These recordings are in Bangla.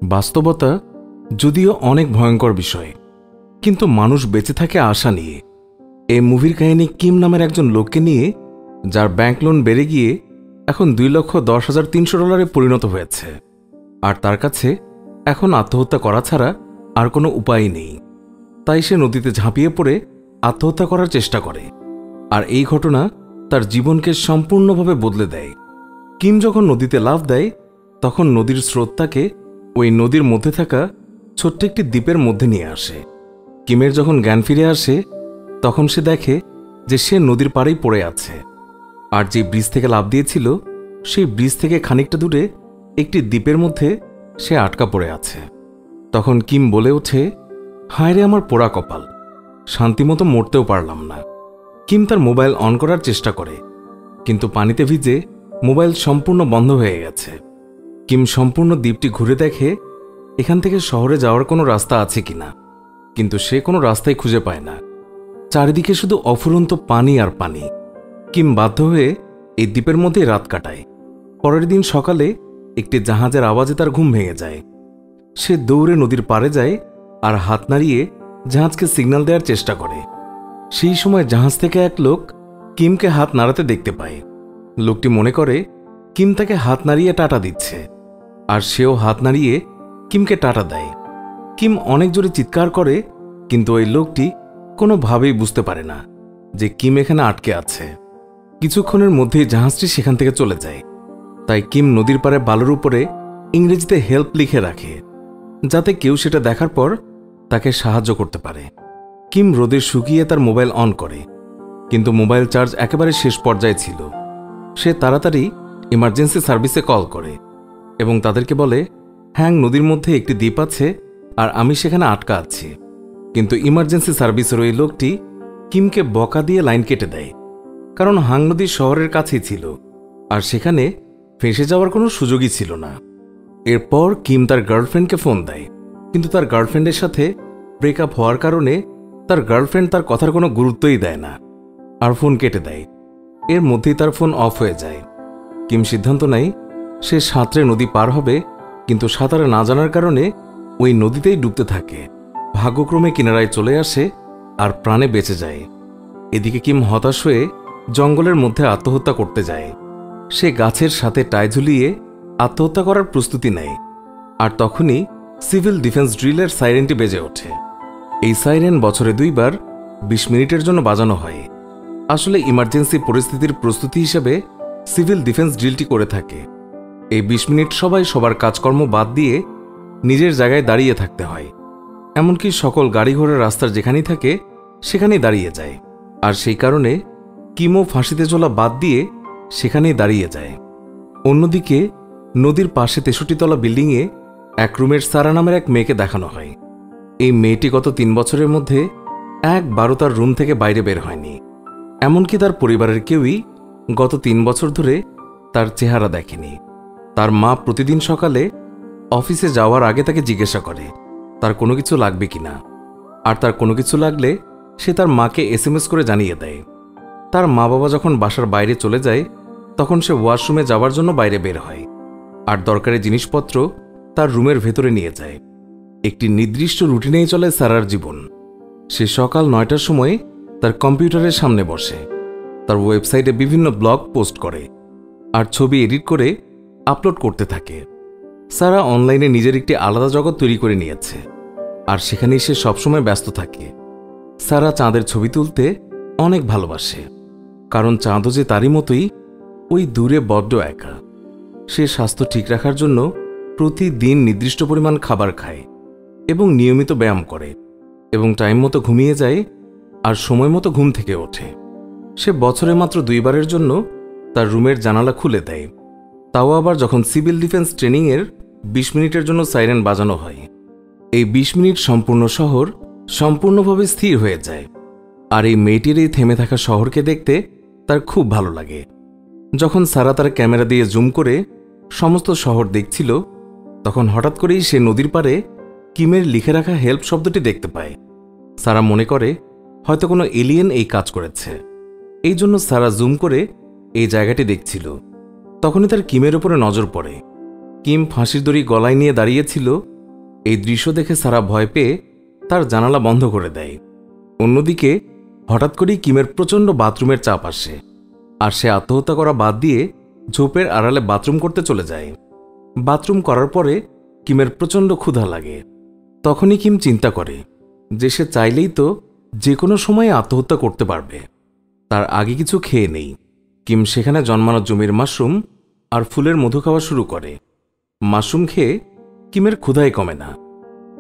বাস্তবতা যদিও অনেক ভয়ঙ্কর বিষয়, কিন্তু মানুষ বেঁচে থাকে আশা নিয়ে। এই মুভির কাহিনী কিম নামের একজন লোককে নিয়ে, যার ব্যাংক লোন বেড়ে গিয়ে এখন $2,10,300 পরিণত হয়েছে, আর তার কাছে এখন আত্মহত্যা করা ছাড়া আর কোনো উপায় নেই। তাই সে নদীতে ঝাঁপিয়ে পড়ে আত্মহত্যা করার চেষ্টা করে, আর এই ঘটনা তার জীবনকে সম্পূর্ণভাবে বদলে দেয়। কিম যখন নদীতে লাফ দেয়, তখন নদীর স্রোত তাকে ওই নদীর মধ্যে থাকা ছোট্ট একটি দ্বীপের মধ্যে নিয়ে আসে। কিমের যখন জ্ঞান ফিরে আসে, তখন সে দেখে যে সে নদীর পাড়েই পড়ে আছে, আর যে ব্রিজ থেকে লাফ দিয়েছিল সেই ব্রিজ থেকে খানিকটা দূরে একটি দ্বীপের মধ্যে সে আটকা পড়ে আছে। তখন কিম বলে ওঠে, হায় রে আমার পোড়া কপাল, শান্তিমতো মরতেও পারলাম না। কিম তার মোবাইল অন করার চেষ্টা করে, কিন্তু পানিতে ভিজে মোবাইল সম্পূর্ণ বন্ধ হয়ে গেছে। কিম সম্পূর্ণ দ্বীপটি ঘুরে দেখে এখান থেকে শহরে যাওয়ার কোনো রাস্তা আছে কিনা, কিন্তু সে কোনো রাস্তাই খুঁজে পায় না। চারিদিকে শুধু অফুরন্ত পানি আর পানি। কিম বাধ্য হয়ে এই দ্বীপের মধ্যেই রাত কাটায়। পরের দিন সকালে একটি জাহাজের আওয়াজে তার ঘুম ভেঙে যায়। সে দৌড়ে নদীর পাড়ে যায় আর হাত নাড়িয়ে জাহাজকে সিগন্যাল দেওয়ার চেষ্টা করে। সেই সময় জাহাজ থেকে এক লোক কিমকে হাত নাড়াতে দেখতে পায়। লোকটি মনে করে কিম তাকে হাত নাড়িয়ে টাটা দিচ্ছে, আর সেও হাত নাড়িয়ে কিমকে টাটা দেয়। কিম অনেক জোরে চিৎকার করে, কিন্তু ওই লোকটি কোনোভাবেই বুঝতে পারে না যে কিম এখানে আটকে আছে। কিছুক্ষণের মধ্যেই জাহাজটি সেখান থেকে চলে যায়। তাই কিম নদীর পাড়ে বালুর উপরে ইংরেজিতে হেল্প লিখে রাখে, যাতে কেউ সেটা দেখার পর তাকে সাহায্য করতে পারে। কিম রোদে শুকিয়ে তার মোবাইল অন করে, কিন্তু মোবাইল চার্জ একেবারে শেষ পর্যায়ে ছিল। সে তাড়াতাড়ি ইমার্জেন্সি সার্ভিসে কল করে এবং তাদেরকে বলে, হ্যাং নদীর মধ্যে একটি দ্বীপ আছে আর আমি সেখানে আটকা আছি। কিন্তু ইমার্জেন্সি সার্ভিসের ওই লোকটি কিমকে বকা দিয়ে লাইন কেটে দেয়, কারণ হাং নদী শহরের কাছেই ছিল আর সেখানে ফেঁসে যাওয়ার কোনো সুযোগই ছিল না। এরপর কিম তার গার্লফ্রেন্ডকে ফোন দেয়, কিন্তু তার গার্লফ্রেন্ডের সাথে ব্রেকআপ হওয়ার কারণে তার গার্লফ্রেন্ড তার কথার কোনো গুরুত্বই দেয় না আর ফোন কেটে দেয়। এর মধ্যেই তার ফোন অফ হয়ে যায়। কিম সিদ্ধান্ত নেয় সে সাঁতরে নদী পার হবে, কিন্তু সাঁতার না জানার কারণে ওই নদীতেই ডুবতে থাকে। ভাগ্যক্রমে কিনারায় চলে আসে আর প্রাণে বেঁচে যায়। এদিকে কিম হতাশ হয়ে জঙ্গলের মধ্যে আত্মহত্যা করতে যায়। সে গাছের সাথে টাই ঝুলিয়ে আত্মহত্যা করার প্রস্তুতি নেয়, আর তখনই সিভিল ডিফেন্স ড্রিলের সাইরেনটি বেজে ওঠে। এই সাইরেন বছরে 2 বার 20 মিনিটের জন্য বাজানো হয়। আসলে ইমার্জেন্সি পরিস্থিতির প্রস্তুতি হিসেবে সিভিল ডিফেন্স ড্রিলটি করে থাকে। এই 20 মিনিট সবাই সবার কাজকর্ম বাদ দিয়ে নিজের জায়গায় দাঁড়িয়ে থাকতে হয়। এমনকি সকল গাড়ি ঘোড়ার রাস্তার যেখানেই থাকে সেখানেই দাঁড়িয়ে যায়, আর সেই কারণে কিমও ফাঁসিতে ঝোলা বাদ দিয়ে সেখানেই দাঁড়িয়ে যায়। অন্যদিকে নদীর পাশে 63 তলা বিল্ডিংয়ে এক রুমের সারা নামের এক মেয়েকে দেখানো হয়। এই মেয়েটি গত 3 বছরের মধ্যে একবারও তার রুম থেকে বাইরে বের হয়নি। এমনকি তার পরিবারের কেউই গত 3 বছর ধরে তার চেহারা দেখেনি। তার মা প্রতিদিন সকালে অফিসে যাওয়ার আগে তাকে জিজ্ঞাসা করে তার কোনো কিছু লাগবে কিনা, আর তার কোনো কিছু লাগলে সে তার মাকে SMS করে জানিয়ে দেয়। তার মা বাবা যখন বাসার বাইরে চলে যায়, তখন সে ওয়াশরুমে যাওয়ার জন্য বাইরে বের হয়, আর দরকারি জিনিসপত্র তার রুমের ভেতরে নিয়ে যায়। একটি নির্দিষ্ট রুটিনেই চলে সারার জীবন। সে সকাল 9টার সময় তার কম্পিউটারের সামনে বসে তার ওয়েবসাইটে বিভিন্ন ব্লগ পোস্ট করে আর ছবি এডিট করে আপলোড করতে থাকে। সারা অনলাইনে নিজের একটি আলাদা জগৎ তৈরি করে নিয়েছে, আর সেখানেই সে সবসময় ব্যস্ত থাকে। সারা চাঁদের ছবি তুলতে অনেক ভালোবাসে, কারণ চাঁদও যে তারই মতোই ওই দূরে বড্ড একা। সে স্বাস্থ্য ঠিক রাখার জন্য প্রতিদিন নির্দিষ্ট পরিমাণ খাবার খায় এবং নিয়মিত ব্যায়াম করে এবং টাইম মতো ঘুমিয়ে যায় আর সময় মতো ঘুম থেকে ওঠে। সে বছরে মাত্র 2 বারের জন্য তার রুমের জানালা খুলে দেয়, তাও আবার যখন সিভিল ডিফেন্স ট্রেনিংয়ের 20 মিনিটের জন্য সাইরেন বাজানো হয়। এই 20 মিনিট সম্পূর্ণ শহর সম্পূর্ণভাবে স্থির হয়ে যায়, আর এই মেয়েটির এই থেমে থাকা শহরকে দেখতে তার খুব ভালো লাগে। যখন সারা তার ক্যামেরা দিয়ে জুম করে সমস্ত শহর দেখছিল, তখন হঠাৎ করেই সে নদীর পাড়ে কিমের লিখে রাখা হেল্প শব্দটি দেখতে পায়। সারা মনে করে হয়তো কোনো এলিয়েন এই কাজ করেছে, এই জন্য সারা জুম করে এই জায়গাটি দেখছিল। তখনই তার কিমের উপরে নজর পড়ে। কিম ফাঁসির দড়ি গলায় নিয়ে দাঁড়িয়েছিল। এই দৃশ্য দেখে সারা ভয় পেয়ে তার জানালা বন্ধ করে দেয়। অন্যদিকে হঠাৎ করেই কিমের প্রচণ্ড বাথরুমের চাপ আসে, আর সে আত্মহত্যা করা বাদ দিয়ে ঝোপের আড়ালে বাথরুম করতে চলে যায়। বাথরুম করার পরে কিমের প্রচণ্ড ক্ষুধা লাগে। তখনই কিম চিন্তা করে যে সে চাইলেই তো যে কোনো সময়ে আত্মহত্যা করতে পারবে, তার আগে কিছু খেয়ে নেই। কিম সেখানে জন্মানো জমির মাশরুম আর ফুলের মধু খাওয়া শুরু করে। মাশরুম খেয়ে কিমের ক্ষুধাই কমে না,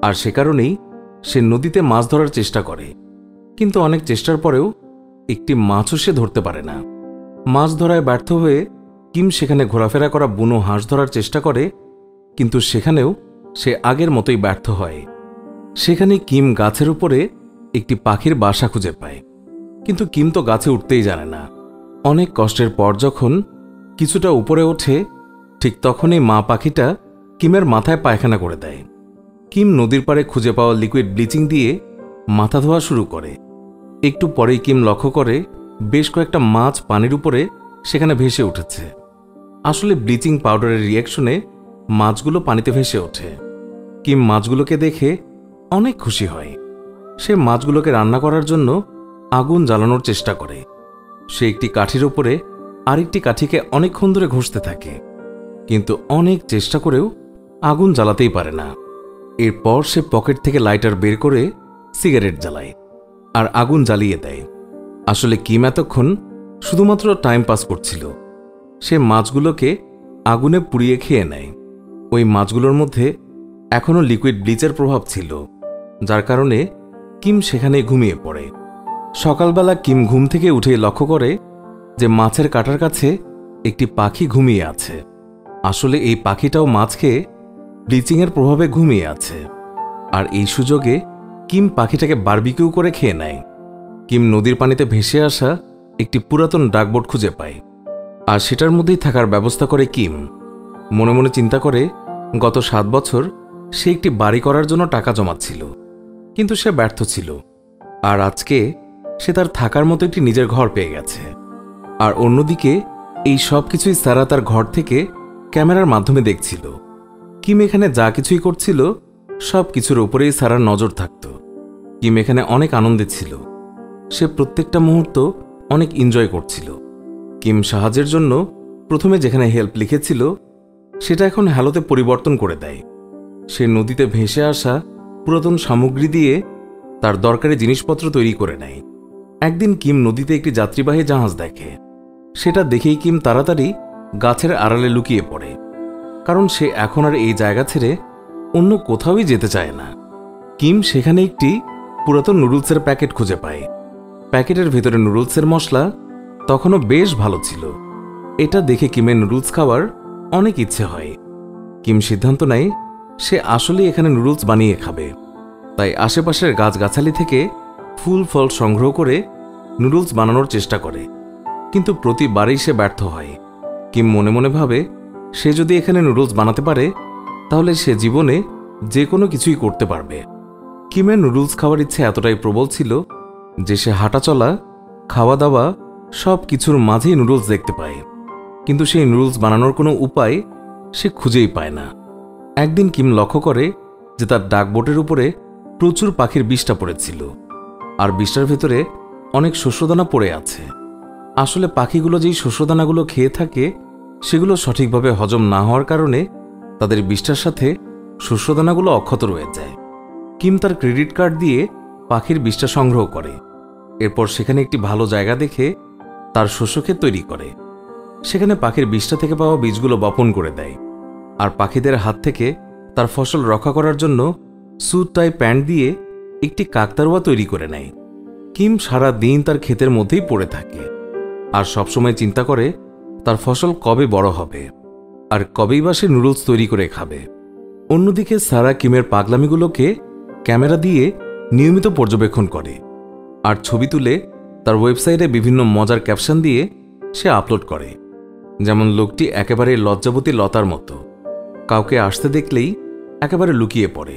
আর সে কারণেই সে নদীতে মাছ ধরার চেষ্টা করে। কিন্তু অনেক চেষ্টার পরেও একটি মাছও সে ধরতে পারে না। মাছ ধরায় ব্যর্থ হয়ে কিম সেখানে ঘোরাফেরা করা বুনো হাঁস ধরার চেষ্টা করে, কিন্তু সেখানেও সে আগের মতোই ব্যর্থ হয়। সেখানে কিম গাছের উপরে একটি পাখির বাসা খুঁজে পায়, কিন্তু কিম তো গাছে উঠতেই জানে না। অনেক কষ্টের পর যখন কিছুটা উপরে ওঠে, ঠিক তখনই মা পাখিটা কিমের মাথায় পায়খানা করে দেয়। কিম নদীর পাড়ে খুঁজে পাওয়া লিকুইড ব্লিচিং দিয়ে মাথা ধোয়া শুরু করে। একটু পরেই কিম লক্ষ্য করে বেশ কয়েকটা মাছ পানির উপরে সেখানে ভেসে উঠেছে। আসলে ব্লিচিং পাউডারের রিয়াকশনে মাছগুলো পানিতে ভেসে ওঠে। কিম মাছগুলোকে দেখে অনেক খুশি হয়। সে মাছগুলোকে রান্না করার জন্য আগুন জ্বালানোর চেষ্টা করে। সে একটি কাঠির উপরে আরেকটি কাঠিকে অনেকক্ষণ ধরে ঘষতে থাকে, কিন্তু অনেক চেষ্টা করেও আগুন জ্বালাতেই পারে না। এরপর সে পকেট থেকে লাইটার বের করে সিগারেট জ্বালায় আর আগুন জ্বালিয়ে দেয়। আসলে কিম এতক্ষণ শুধুমাত্র টাইম পাস করছিল। সে মাছগুলোকে আগুনে পুড়িয়ে খেয়ে নেয়। ওই মাছগুলোর মধ্যে এখনও লিকুইড ব্লিচের প্রভাব ছিল, যার কারণে কিম সেখানে ঘুমিয়ে পড়ে। সকালবেলা কিম ঘুম থেকে উঠে লক্ষ্য করে যে মাছের কাঁটার কাছে একটি পাখি ঘুমিয়ে আছে। আসলে এই পাখিটাও মাছ খেয়ে ব্লিচিংয়ের প্রভাবে ঘুমিয়ে আছে, আর এই সুযোগে কিম পাখিটাকে বারবিকিউ করে খেয়ে নেয়। কিম নদীর পানিতে ভেসে আসা একটি পুরাতন ডাকবোট খুঁজে পায়, আর সেটার মধ্যেই থাকার ব্যবস্থা করে কিম। মনে মনে চিন্তা করে গত 7 বছর সে একটি বাড়ি করার জন্য টাকা জমাচ্ছিল, কিন্তু সে ব্যর্থ ছিল। আর আজকে সে তার থাকার মতো একটি নিজের ঘর পেয়ে গেছে। আর অন্যদিকে এই সব কিছুই সারা তার ঘর থেকে ক্যামেরার মাধ্যমে দেখছিল। কিম এখানে যা কিছুই করছিল সব কিছুর উপরেই সারার নজর থাকত। কিম এখানে অনেক আনন্দে ছিল। সে প্রত্যেকটা মুহূর্ত অনেক এনজয় করছিল। কিম সাহায্যের জন্য প্রথমে যেখানে হেল্প লিখেছিল সেটা এখন হ্যালোতে পরিবর্তন করে দেয়। সে নদীতে ভেসে আসা পুরাতন সামগ্রী দিয়ে তার দরকারি জিনিসপত্র তৈরি করে নেয়। একদিন কিম নদীতে একটি যাত্রীবাহী জাহাজ দেখে। সেটা দেখেই কিম তাড়াতাড়ি গাছের আড়ালে লুকিয়ে পড়ে, কারণ সে এখন আর এই জায়গা ছেড়ে অন্য কোথাওই যেতে চায় না। কিম সেখানে একটি পুরাতন নুডলসের প্যাকেট খুঁজে পায়। প্যাকেটের ভেতরে নুডলসের মশলা তখনও বেশ ভালো ছিল। এটা দেখে কিমের নুডলস খাওয়ার অনেক ইচ্ছে হয়। কিম সিদ্ধান্ত নেয় সে আসলেই এখানে নুডলস বানিয়ে খাবে। তাই আশেপাশের গাছগাছালি থেকে ফুল ফল সংগ্রহ করে নুডলস বানানোর চেষ্টা করে, কিন্তু প্রতিবারেই সে ব্যর্থ হয়। কিম মনে মনে ভাবে সে যদি এখানে নুডলস বানাতে পারে তাহলে সে জীবনে যে কোনো কিছুই করতে পারবে। কিমের নুডলস খাওয়ার ইচ্ছে এতটাই প্রবল ছিল যে সে হাঁটাচলা, খাওয়া দাওয়া সব কিছুর মাঝেই নুডলস দেখতে পায়, কিন্তু সেই নুডলস বানানোর কোনো উপায় সে খুঁজেই পায় না। একদিন কিম লক্ষ্য করে যে তার ডাকবোটের উপরে প্রচুর পাখির বিষ্ঠা পড়েছিল, আর বিষ্ঠার ভেতরে অনেক শস্যদানা পড়ে আছে। আসলে পাখিগুলো যেই শস্যদানাগুলো খেয়ে থাকে সেগুলো সঠিকভাবে হজম না হওয়ার কারণে তাদের বিষ্ঠার সাথে শস্যদানাগুলো অক্ষত রয়ে যায়। কিম তার ক্রেডিট কার্ড দিয়ে পাখির বিষ্ঠা সংগ্রহ করে। এরপর সেখানে একটি ভালো জায়গা দেখে তার শস্যক্ষেত তৈরি করে। সেখানে পাখির বিষ্ঠা থেকে পাওয়া বীজগুলো বপন করে দেয়, আর পাখিদের হাত থেকে তার ফসল রক্ষা করার জন্য স্যুট টাই প্যান্ট দিয়ে একটি কাকতারুয়া তৈরি করে নেয়। কিম সারা দিন তার ক্ষেতের মধ্যেই পড়ে থাকে, আর সবসময় চিন্তা করে তার ফসল কবে বড় হবে আর কবেই বা সে নুডলস তৈরি করে খাবে। অন্যদিকে সারা কিমের পাগলামিগুলোকে ক্যামেরা দিয়ে নিয়মিত পর্যবেক্ষণ করে, আর ছবি তুলে তার ওয়েবসাইটে বিভিন্ন মজার ক্যাপশন দিয়ে সে আপলোড করে। যেমন লোকটি একেবারে লজ্জাবতী লতার মতো, কাউকে আসতে দেখলেই একেবারে লুকিয়ে পড়ে,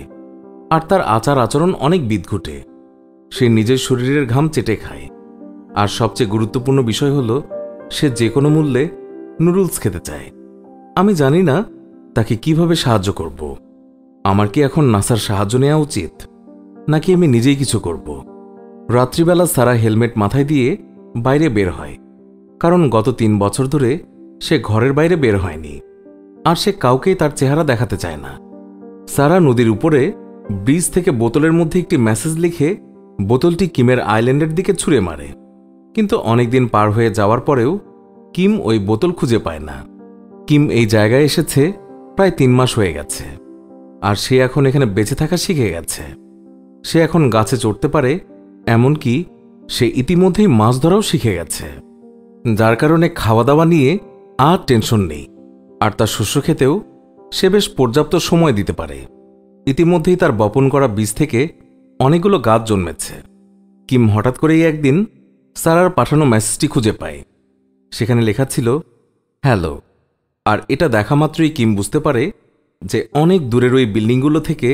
আর তার আচার আচরণ অনেক বিদঘুটে। সে নিজের শরীরের ঘাম চেটে খায়, আর সবচেয়ে গুরুত্বপূর্ণ বিষয় হলো সে যে কোনো মূল্যে নুডলস খেতে চায়। আমি জানি না তাকে কিভাবে সাহায্য করব। আমার কি এখন নাসার সাহায্য নেওয়া উচিত, নাকি আমি নিজেই কিছু করব? রাত্রিবেলা সারা হেলমেট মাথায় দিয়ে বাইরে বের হয়, কারণ গত 3 বছর ধরে সে ঘরের বাইরে বের হয়নি, আর সে কাউকেই তার চেহারা দেখাতে চায় না। সারা নদীর উপরে ব্রিজ থেকে বোতলের মধ্যে একটি মেসেজ লিখে বোতলটি কিমের আইল্যান্ডের দিকে ছুঁড়ে মারে। কিন্তু অনেকদিন পার হয়ে যাওয়ার পরেও কিম ওই বোতল খুঁজে পায় না। কিম এই জায়গায় এসেছে প্রায় 3 মাস হয়ে গেছে, আর সে এখন এখানে বেঁচে থাকা শিখে গেছে। সে এখন গাছে চড়তে পারে, এমনকি সে ইতিমধ্যেই মাছ ধরাও শিখে গেছে, যার কারণে খাওয়া দাওয়া নিয়ে আর টেনশন নেই। আর তার শস্য খেতেও সে বেশ পর্যাপ্ত সময় দিতে পারে। ইতিমধ্যেই তার বপন করা বীজ থেকে অনেকগুলো গাছ জন্মেছে। কিম হঠাৎ করেই একদিন সারার পাঠানো মেসেজটি খুঁজে পায়। সেখানে লেখা ছিল হ্যালো। আর এটা দেখা মাত্রই কিম বুঝতে পারে যে অনেক দূরের ওই বিল্ডিংগুলো থেকে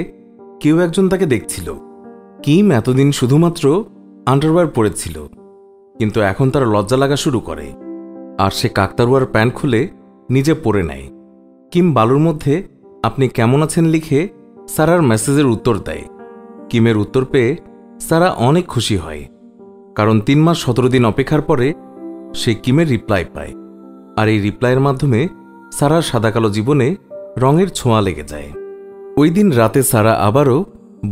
কেউ একজন তাকে দেখছিল। কিম এতদিন শুধুমাত্র আন্ডারওয়্যার পরেছিল, কিন্তু এখন তার লজ্জা লাগা শুরু করে, আর সে কাকতারুয়ার প্যান্ট খুলে নিজে পরে নেয়। কিম বালুর মধ্যে আপনি কেমন আছেন লিখে সারার মেসেজের উত্তর দেয়। কিমের উত্তর পেয়ে সারা অনেক খুশি হয়, কারণ 3 মাস 17 দিন অপেক্ষার পরে সে কিমের রিপ্লাই পায়। আর এই রিপ্লাইয়ের মাধ্যমে সারার সাদাকালো জীবনে রঙের ছোঁয়া লেগে যায়। ওই দিন রাতে সারা আবারও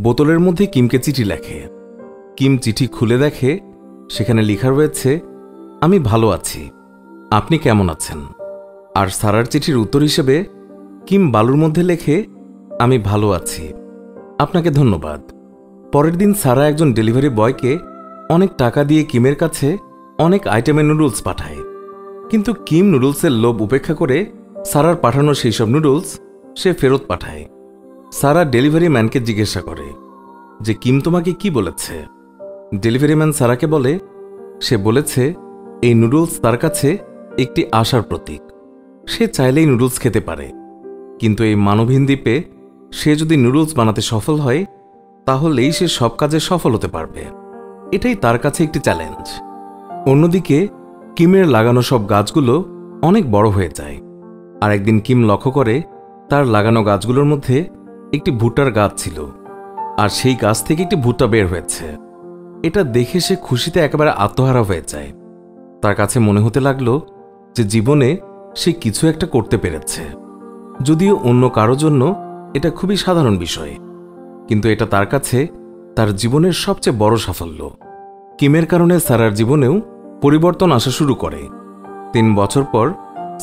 বোতলের মধ্যে কিমকে চিঠি লেখে। কিম চিঠি খুলে দেখে সেখানে লেখা রয়েছে, আমি ভালো আছি, আপনি কেমন আছেন? আর সারার চিঠির উত্তর হিসেবে কিম বালুর মধ্যে লেখে, আমি ভালো আছি, আপনাকে ধন্যবাদ। পরের দিন সারা একজন ডেলিভারি বয়কে অনেক টাকা দিয়ে কিমের কাছে অনেক আইটেমের নুডলস পাঠায়। কিন্তু কিম নুডলসের লোভ উপেক্ষা করে সারার পাঠানো সেই সব নুডলস সে ফেরত পাঠায়। সারা ডেলিভারি ম্যানকে জিজ্ঞাসা করে যে কিম তোমাকে কি বলেছে। ডেলিভারি ম্যান সারাকে বলে, সে বলেছে এই নুডলস তার কাছে একটি আশার প্রতীক। সে চাইলেই নুডলস খেতে পারে, কিন্তু এই মানবহীন দ্বীপে সে যদি নুডলস বানাতে সফল হয় তাহলেই সে সব কাজে সফল হতে পারবে। এটাই তার কাছে একটি চ্যালেঞ্জ। অন্যদিকে কিমের লাগানো সব গাছগুলো অনেক বড় হয়ে যায়। আর একদিন কিম লক্ষ্য করে তার লাগানো গাছগুলোর মধ্যে একটি ভুট্টার গাছ ছিল, আর সেই গাছ থেকে একটি ভুট্টা বের হয়েছে। এটা দেখে সে খুশিতে একেবারে আত্মহারা হয়ে যায়। তার কাছে মনে হতে লাগলো যে জীবনে সে কিছু একটা করতে পেরেছে। যদিও অন্য কারো জন্য এটা খুবই সাধারণ বিষয়, কিন্তু এটা তার কাছে তার জীবনের সবচেয়ে বড় সাফল্য। কিমের কারণে সারার জীবনেও পরিবর্তন আসা শুরু করে। 3 বছর পর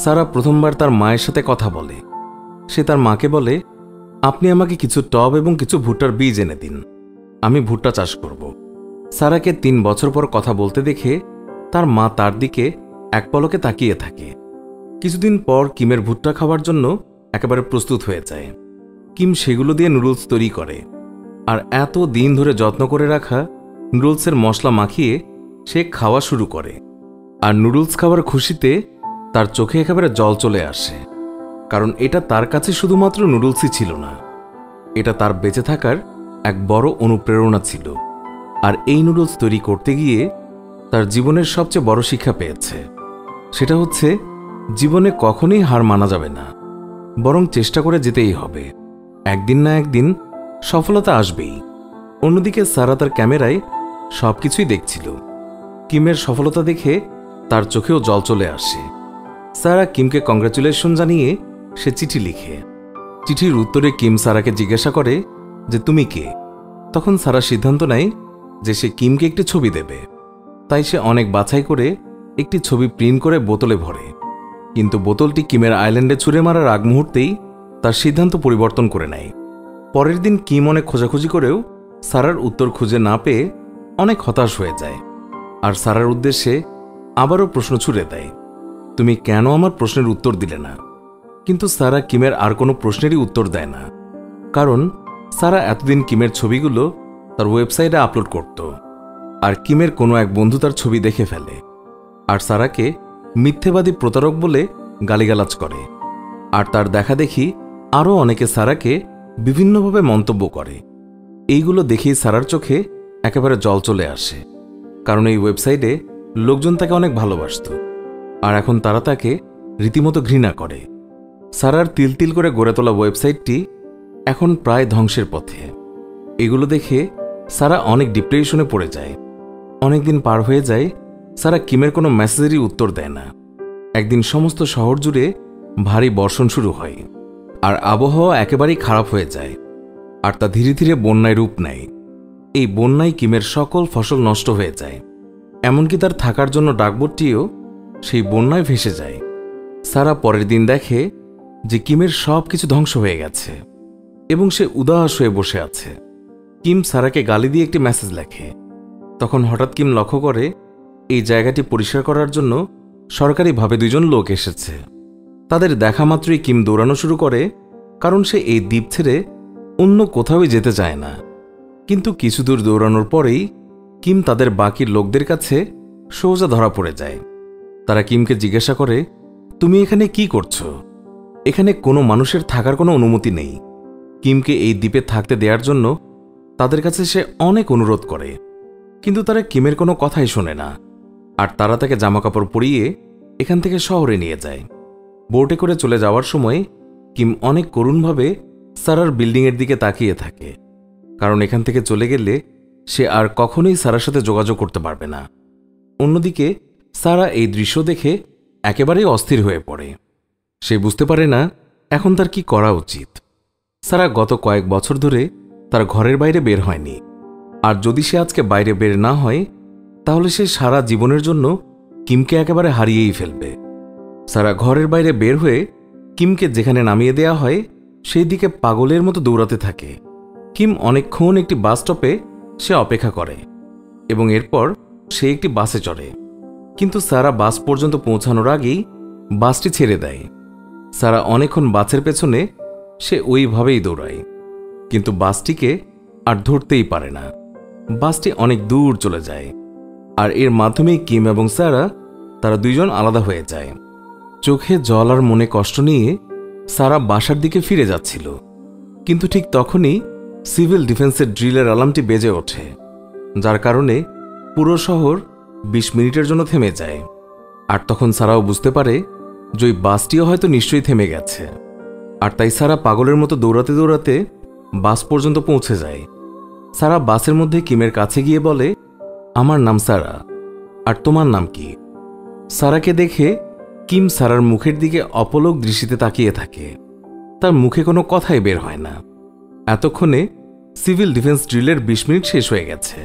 সারা প্রথমবার তার মায়ের সাথে কথা বলে। সে তার মাকে বলে, আপনি আমাকে কিছু টব এবং কিছু ভুট্টার বীজ এনে দিন, আমি ভুট্টা চাষ করব। সারাকে 3 বছর পর কথা বলতে দেখে তার মা তার দিকে এক পলকে তাকিয়ে থাকে। কিছুদিন পর কিমের ভুট্টা খাওয়ার জন্য একেবারে প্রস্তুত হয়ে যায়। কিম সেগুলো দিয়ে নুডলস তৈরি করে, আর এত দিন ধরে যত্ন করে রাখা নুডলসের মশলা মাখিয়ে সে খাওয়া শুরু করে। আর নুডলস খাওয়ার খুশিতে তার চোখে একেবারে জল চলে আসে, কারণ এটা তার কাছে শুধুমাত্র নুডলসই ছিল না, এটা তার বেঁচে থাকার এক বড় অনুপ্রেরণা ছিল। আর এই নুডলস তৈরি করতে গিয়ে তার জীবনের সবচেয়ে বড় শিক্ষা পেয়েছে। সেটা হচ্ছে জীবনে কখনোই হার মানা যাবে না, বরং চেষ্টা করে যেতেই হবে। একদিন না একদিন সফলতা আসবেই। অন্যদিকে সারা তার ক্যামেরায় সবকিছুই দেখছিল। কিমের সফলতা দেখে তার চোখেও জল চলে আসে। সারা কিমকে কংগ্রাচুলেশন জানিয়ে সে চিঠি লিখে। চিঠির উত্তরে কিম সারাকে জিজ্ঞাসা করে যে তুমি কে। তখন সারা সিদ্ধান্ত নেয় যে সে কিমকে একটি ছবি দেবে। তাই সে অনেক বাছাই করে একটি ছবি প্রিন্ট করে বোতলে ভরে। কিন্তু বোতলটি কিমের আইল্যান্ডে ছুঁড়ে মারার আগ মুহূর্তেই তার সিদ্ধান্ত পরিবর্তন করে নেয়। পরের দিন কিম অনেক খোঁজাখুঁজি করেও সারার উত্তর খুঁজে না পেয়ে অনেক হতাশ হয়ে যায়, আর সারার উদ্দেশ্যে আবারও প্রশ্ন ছুড়ে দেয়, তুমি কেন আমার প্রশ্নের উত্তর দিলে না? কিন্তু সারা কিমের আর কোনো প্রশ্নেরই উত্তর দেয় না, কারণ সারা এতদিন কিমের ছবিগুলো তার ওয়েবসাইটে আপলোড করত। আর কিমের কোনো এক বন্ধু তার ছবি দেখে ফেলে, আর সারাকে মিথ্যেবাদী প্রতারক বলে গালিগালাজ করে। আর তার দেখা দেখি আরও অনেকে সারাকে বিভিন্নভাবে মন্তব্য করে। এইগুলো দেখেই সারার চোখে একেবারে জল চলে আসে, কারণ এই ওয়েবসাইটে লোকজন তাকে অনেক ভালোবাসত, আর এখন তারা তাকে রীতিমতো ঘৃণা করে। সারার তিল তিল করে গড়ে তোলা ওয়েবসাইটটি এখন প্রায় ধ্বংসের পথে। এগুলো দেখে সারা অনেক ডিপ্রেশনে পড়ে যায়। অনেকদিন পার হয়ে যায়, সারা কিমের কোনো মেসেজেরই উত্তর দেয় না। একদিন সমস্ত শহর জুড়ে ভারী বর্ষণ শুরু হয়, আর আবহাওয়া একেবারেই খারাপ হয়ে যায়, আর তা ধীরে ধীরে বন্যায় রূপ নেয়। এই বন্যায় কিমের সকল ফসল নষ্ট হয়ে যায়, এমনকি তার থাকার জন্য ডাকবোর্ডটিও সেই বন্যায় ভেসে যায়। সারা পরের দিন দেখে যে কিমের সব কিছু ধ্বংস হয়ে গেছে এবং সে উদাস হয়ে বসে আছে। কিম সারাকে গালি দিয়ে একটি মেসেজ লেখে। তখন হঠাৎ কিম লক্ষ্য করে এই জায়গাটি পরিষ্কার করার জন্য সরকারিভাবে 2 জন লোক এসেছে। তাদের দেখা মাত্রই কিম দৌড়ানো শুরু করে, কারণ সে এই দ্বীপ ছেড়ে অন্য কোথাও যেতে চায় না। কিন্তু কিছু দূর দৌড়ানোর পরেই কিম তাদের বাকি লোকদের কাছে সোজা ধরা পড়ে যায়। তারা কিমকে জিজ্ঞাসা করে, তুমি এখানে কি করছো? এখানে কোনো মানুষের থাকার কোনো অনুমতি নেই। কিমকে এই দ্বীপে থাকতে দেওয়ার জন্য তাদের কাছে সে অনেক অনুরোধ করে, কিন্তু তারা কিমের কোনো কথাই শোনে না, আর তারা তাকে জামাকাপড় পরিয়ে এখান থেকে শহরে নিয়ে যায়। বোটে করে চলে যাওয়ার সময় কিম অনেক করুণভাবে সারার বিল্ডিংয়ের দিকে তাকিয়ে থাকে, কারণ এখান থেকে চলে গেলে সে আর কখনোই সারার সাথে যোগাযোগ করতে পারবে না। অন্যদিকে সারা এই দৃশ্য দেখে একেবারেই অস্থির হয়ে পড়ে। সে বুঝতে পারে না এখন তার কি করা উচিত। সারা গত কয়েক বছর ধরে তার ঘরের বাইরে বের হয়নি, আর যদি সে আজকে বাইরে বের না হয় তাহলে সে সারা জীবনের জন্য কিমকে একেবারে হারিয়েই ফেলবে। সারা ঘরের বাইরে বের হয়ে কিমকে যেখানে নামিয়ে দেয়া হয় সেই দিকে পাগলের মতো দৌড়াতে থাকে। কিম অনেকক্ষণ একটি বাস স্টপে সে অপেক্ষা করে এবং এরপর সে একটি বাসে চড়ে, কিন্তু সারা বাস পর্যন্ত পৌঁছানোর আগেই বাসটি ছেড়ে দেয়। সারা অনেকক্ষণ বাসের পেছনে সে ওইভাবেই দৌড়ায়, কিন্তু বাসটিকে আর ধরতেই পারে না। বাসটি অনেক দূর চলে যায়, আর এর মাধ্যমেই কিম এবং সারা তারা 2 জন আলাদা হয়ে যায়। চোখে জল আর মনে কষ্ট নিয়ে সারা বাসার দিকে ফিরে যাচ্ছিল, কিন্তু ঠিক তখনই সিভিল ডিফেন্সের ড্রিলের অ্যালার্মটি বেজে ওঠে, যার কারণে পুরো শহর 20 মিনিটের জন্য থেমে যায়। আর তখন সারাও বুঝতে পারে যে ওই বাসটিও হয়তো নিশ্চয়ই থেমে গেছে, আর তাই সারা পাগলের মতো দৌড়াতে দৌড়াতে বাস পর্যন্ত পৌঁছে যায়। সারা বাসের মধ্যে কিমের কাছে গিয়ে বলে, আমার নাম সারা, আর তোমার নাম কি? সারাকে দেখে কিম সারার মুখের দিকে অপলক দৃষ্টিতে তাকিয়ে থাকে। তার মুখে কোনো কথাই বের হয় না। এতক্ষণে সিভিল ডিফেন্স ড্রিলের 20 মিনিট শেষ হয়ে গেছে,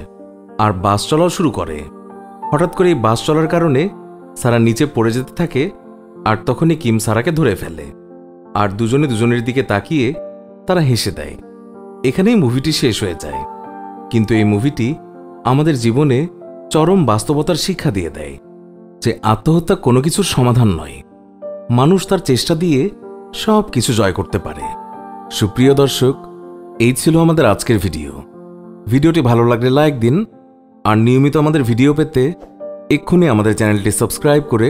আর বাস চলাও শুরু করে। হঠাৎ করে এই বাস চলার কারণে সারা নিচে পড়ে যেতে থাকে, আর তখনই কিম সারাকে ধরে ফেলে, আর দুজনে দুজনের দিকে তাকিয়ে তারা হেসে দেয়। এখানেই মুভিটি শেষ হয়ে যায়। কিন্তু এই মুভিটি আমাদের জীবনে চরম বাস্তবতার শিক্ষা দিয়ে দেয় যে আত্মহত্যা কোনো কিছুর সমাধান নয়। মানুষ তার চেষ্টা দিয়ে সব কিছু জয় করতে পারে। সুপ্রিয় দর্শক, এই ছিল আমাদের আজকের ভিডিও। ভিডিওটি ভালো লাগলে লাইক দিন, আর নিয়মিত আমাদের ভিডিও পেতে এক্ষুনি আমাদের চ্যানেলটি সাবস্ক্রাইব করে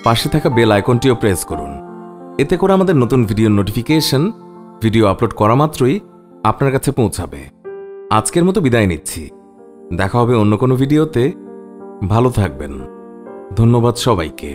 পাশে থাকা বেল আইকনটিও প্রেস করুন। এতে করে আমাদের নতুন ভিডিওর নোটিফিকেশন ভিডিও আপলোড করা মাত্রই আপনার কাছে পৌঁছাবে। আজকের মতো বিদায় নিচ্ছি। দেখা হবে অন্য কোনো ভিডিওতে। ভালো থাকবেন। ধন্যবাদ সবাইকে।